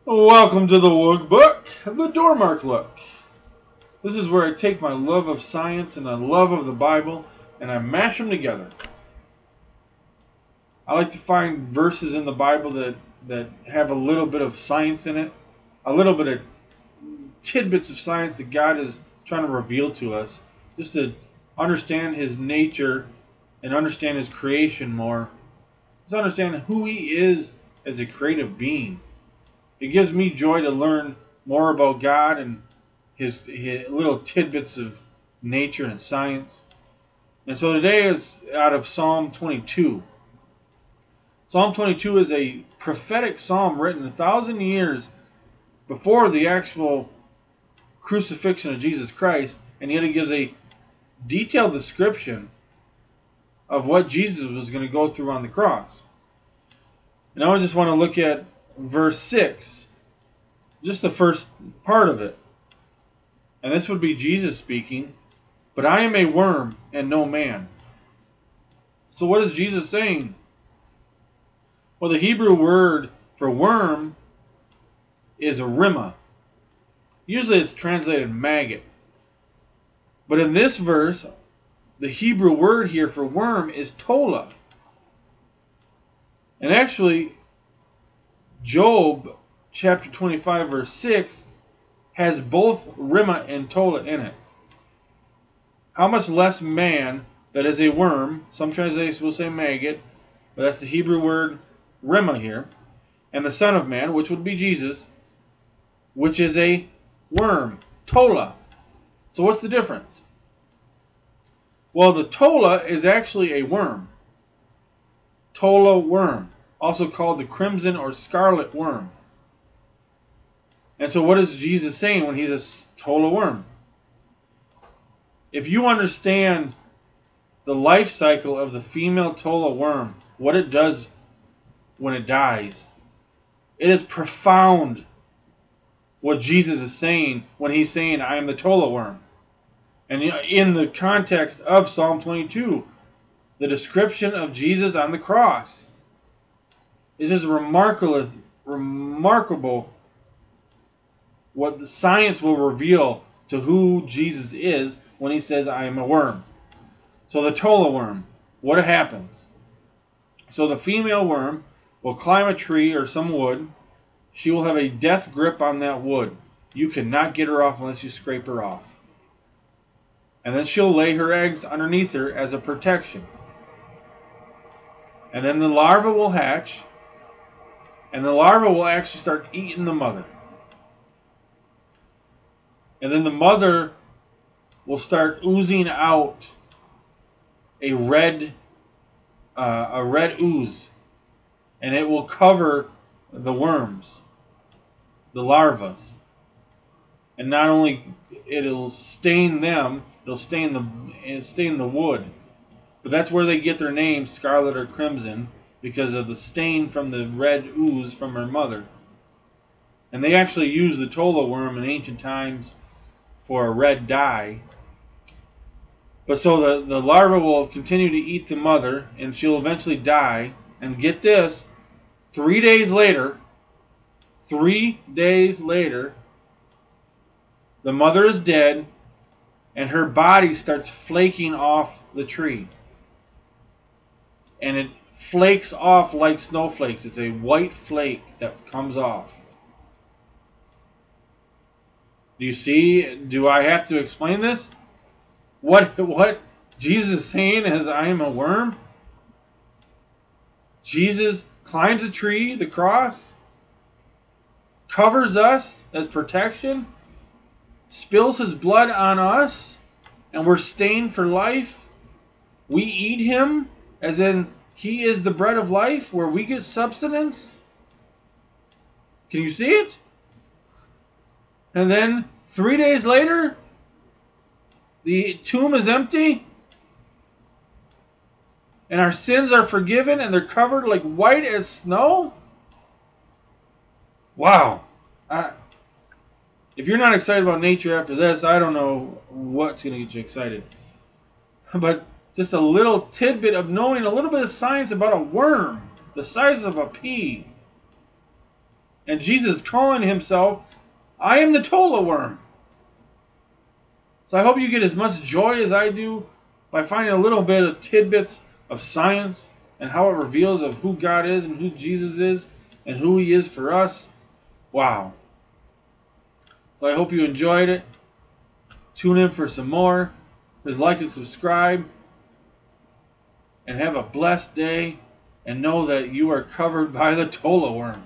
Welcome to the workbook, the Doormark Look. This is where I take my love of science and my love of the Bible and I mash them together. I like to find verses in the Bible that have a little bit of science in it, a little bit of tidbits of science that God is trying to reveal to us, just to understand His nature and understand His creation more. Just understand who He is as a creative being. It gives me joy to learn more about God and his little tidbits of nature and science. And so today is out of Psalm 22. Psalm 22 is a prophetic psalm written 1,000 years before the actual crucifixion of Jesus Christ, and yet it gives a detailed description of what Jesus was going to go through on the cross. And I just want to look at verse 6, just the first part of it. And this would be Jesus speaking, "But I am a worm and no man." So what is Jesus saying? Well, the Hebrew word for worm is rima. Usually it's translated maggot. But in this verse, the Hebrew word here for worm is tola. And actually, Job chapter 25 verse 6 has both rima and tola in it. How much less man that is a worm, some translations will say maggot, but that's the Hebrew word rima here, and the Son of Man, which would be Jesus, which is a worm, tola. So what's the difference? Well, the tola is actually a worm. Tola worm, also called the crimson or scarlet worm. And so what is Jesus saying when he's a tola worm? If you understand the life cycle of the female tola worm, what it does when it dies, it is profound what Jesus is saying when he's saying, "I am the tola worm." And in the context of Psalm 22, the description of Jesus on the cross, it is remarkable what the science will reveal to who Jesus is when he says, "I am a worm." So the tola worm, what happens? So the female worm will climb a tree or some wood. She will have a death grip on that wood. You cannot get her off unless you scrape her off. And then she'll lay her eggs underneath her as a protection. And then the larva will hatch, and the larva will actually start eating the mother. And then the mother will start oozing out a red ooze, and it will cover the worms, the larvae. And not only it'll stain them, it'll stain the wood. But that's where they get their name, scarlet or crimson, because of the stain from the red ooze from her mother. And they actually used the tola worm in ancient times for a red dye. But so the larva will continue to eat the mother, and she'll eventually die. And get this, 3 days later, the mother is dead, and her body starts flaking off the tree. And it flakes off like snowflakes. It's a white flake that comes off. Do you see? Do I have to explain this? What Jesus is saying is, "I am a worm"? Jesus climbs a tree, the cross, covers us as protection, spills his blood on us, and we're stained for life. We eat him, as in he is the bread of life, where we get substance. Can you see it? And then 3 days later, the tomb is empty, and our sins are forgiven, and they're covered like white as snow. Wow. If you're not excited about nature after this, I don't know what's going to get you excited. But just a little tidbit of knowing a little bit of science about a worm the size of a pea. And Jesus calling himself, I am the Tola Worm. So I hope you get as much joy as I do by finding a little bit of tidbits of science and how it reveals of who God is and who Jesus is and who he is for us. Wow. So I hope you enjoyed it. Tune in for some more. Please like and subscribe. And have a blessed day. And know that you are covered by the Tola Worm.